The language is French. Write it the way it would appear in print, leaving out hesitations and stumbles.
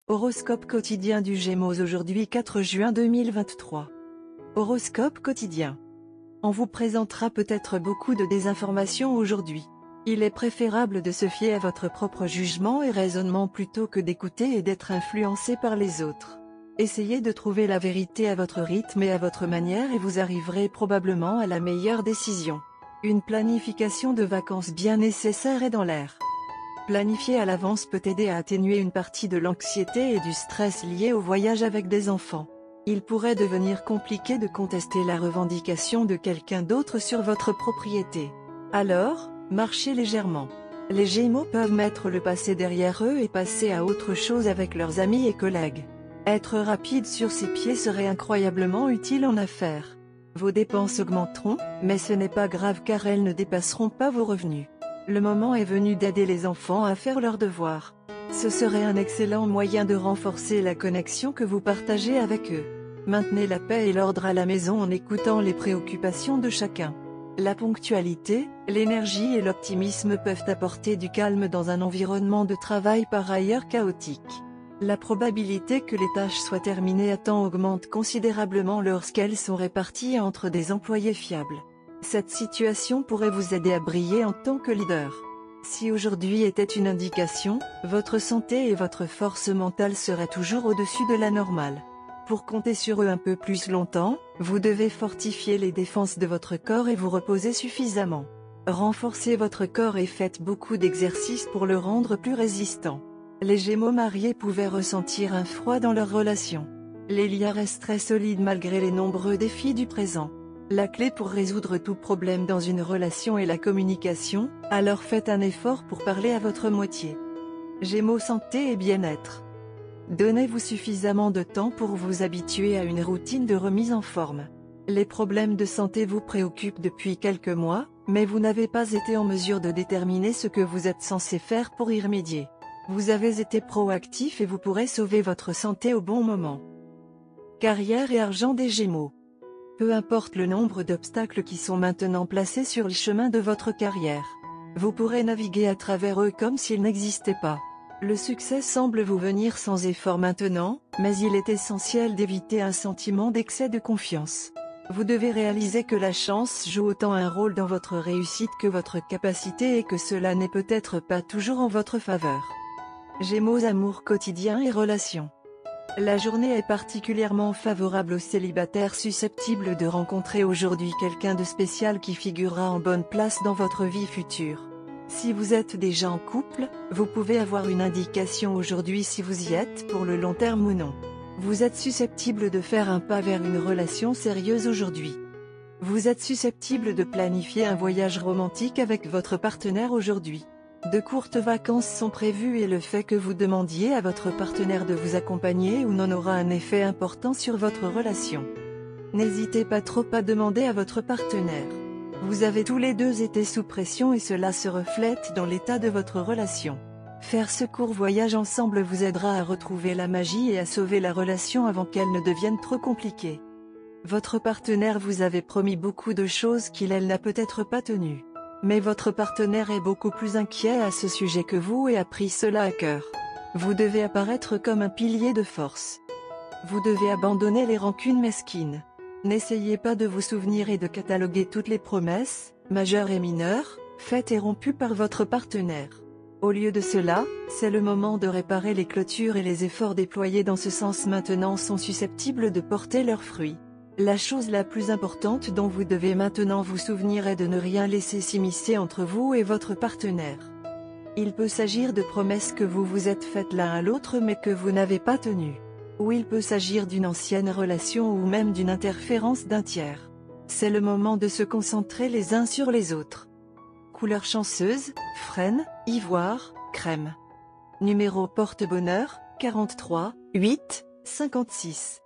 Horoscope quotidien du Gémeaux aujourd'hui 4 juin 2023. Horoscope quotidien. On vous présentera peut-être beaucoup de désinformations aujourd'hui. Il est préférable de se fier à votre propre jugement et raisonnement plutôt que d'écouter et d'être influencé par les autres. Essayez de trouver la vérité à votre rythme et à votre manière et vous arriverez probablement à la meilleure décision. Une planification de vacances bien nécessaire est dans l'air. Planifier à l'avance peut aider à atténuer une partie de l'anxiété et du stress liés au voyage avec des enfants. Il pourrait devenir compliqué de contester la revendication de quelqu'un d'autre sur votre propriété. Alors, marchez légèrement. Les Gémeaux peuvent mettre le passé derrière eux et passer à autre chose avec leurs amis et collègues. Être rapide sur ses pieds serait incroyablement utile en affaires. Vos dépenses augmenteront, mais ce n'est pas grave car elles ne dépasseront pas vos revenus. Le moment est venu d'aider les enfants à faire leurs devoirs. Ce serait un excellent moyen de renforcer la connexion que vous partagez avec eux. Maintenez la paix et l'ordre à la maison en écoutant les préoccupations de chacun. La ponctualité, l'énergie et l'optimisme peuvent apporter du calme dans un environnement de travail par ailleurs chaotique. La probabilité que les tâches soient terminées à temps augmente considérablement lorsqu'elles sont réparties entre des employés fiables. Cette situation pourrait vous aider à briller en tant que leader. Si aujourd'hui était une indication, votre santé et votre force mentale seraient toujours au-dessus de la normale. Pour compter sur eux un peu plus longtemps, vous devez fortifier les défenses de votre corps et vous reposer suffisamment. Renforcez votre corps et faites beaucoup d'exercices pour le rendre plus résistant. Les Gémeaux mariés pouvaient ressentir un froid dans leur relation. Les liens resteraient solides malgré les nombreux défis du présent. La clé pour résoudre tout problème dans une relation est la communication, alors faites un effort pour parler à votre moitié. Gémeaux santé et bien-être. Donnez-vous suffisamment de temps pour vous habituer à une routine de remise en forme. Les problèmes de santé vous préoccupent depuis quelques mois, mais vous n'avez pas été en mesure de déterminer ce que vous êtes censé faire pour y remédier. Vous avez été proactif et vous pourrez sauver votre santé au bon moment. Carrière et argent des Gémeaux. Peu importe le nombre d'obstacles qui sont maintenant placés sur le chemin de votre carrière. Vous pourrez naviguer à travers eux comme s'ils n'existaient pas. Le succès semble vous venir sans effort maintenant, mais il est essentiel d'éviter un sentiment d'excès de confiance. Vous devez réaliser que la chance joue autant un rôle dans votre réussite que votre capacité et que cela n'est peut-être pas toujours en votre faveur. Gémeaux amour quotidien et relations. La journée est particulièrement favorable aux célibataires susceptibles de rencontrer aujourd'hui quelqu'un de spécial qui figurera en bonne place dans votre vie future. Si vous êtes déjà en couple, vous pouvez avoir une indication aujourd'hui si vous y êtes pour le long terme ou non. Vous êtes susceptible de faire un pas vers une relation sérieuse aujourd'hui. Vous êtes susceptible de planifier un voyage romantique avec votre partenaire aujourd'hui. De courtes vacances sont prévues et le fait que vous demandiez à votre partenaire de vous accompagner ou non aura un effet important sur votre relation. N'hésitez pas trop à demander à votre partenaire. Vous avez tous les deux été sous pression et cela se reflète dans l'état de votre relation. Faire ce court voyage ensemble vous aidera à retrouver la magie et à sauver la relation avant qu'elle ne devienne trop compliquée. Votre partenaire vous avait promis beaucoup de choses qu'il n'a peut-être pas tenues. Mais votre partenaire est beaucoup plus inquiet à ce sujet que vous et a pris cela à cœur. Vous devez apparaître comme un pilier de force. Vous devez abandonner les rancunes mesquines. N'essayez pas de vous souvenir et de cataloguer toutes les promesses, majeures et mineures, faites et rompues par votre partenaire. Au lieu de cela, c'est le moment de réparer les clôtures et les efforts déployés dans ce sens maintenant sont susceptibles de porter leurs fruits. La chose la plus importante dont vous devez maintenant vous souvenir est de ne rien laisser s'immiscer entre vous et votre partenaire. Il peut s'agir de promesses que vous vous êtes faites l'un à l'autre mais que vous n'avez pas tenues. Ou il peut s'agir d'une ancienne relation ou même d'une interférence d'un tiers. C'est le moment de se concentrer les uns sur les autres. Couleur chanceuse, frêne, ivoire, crème. Numéro porte-bonheur, 43, 8, 56.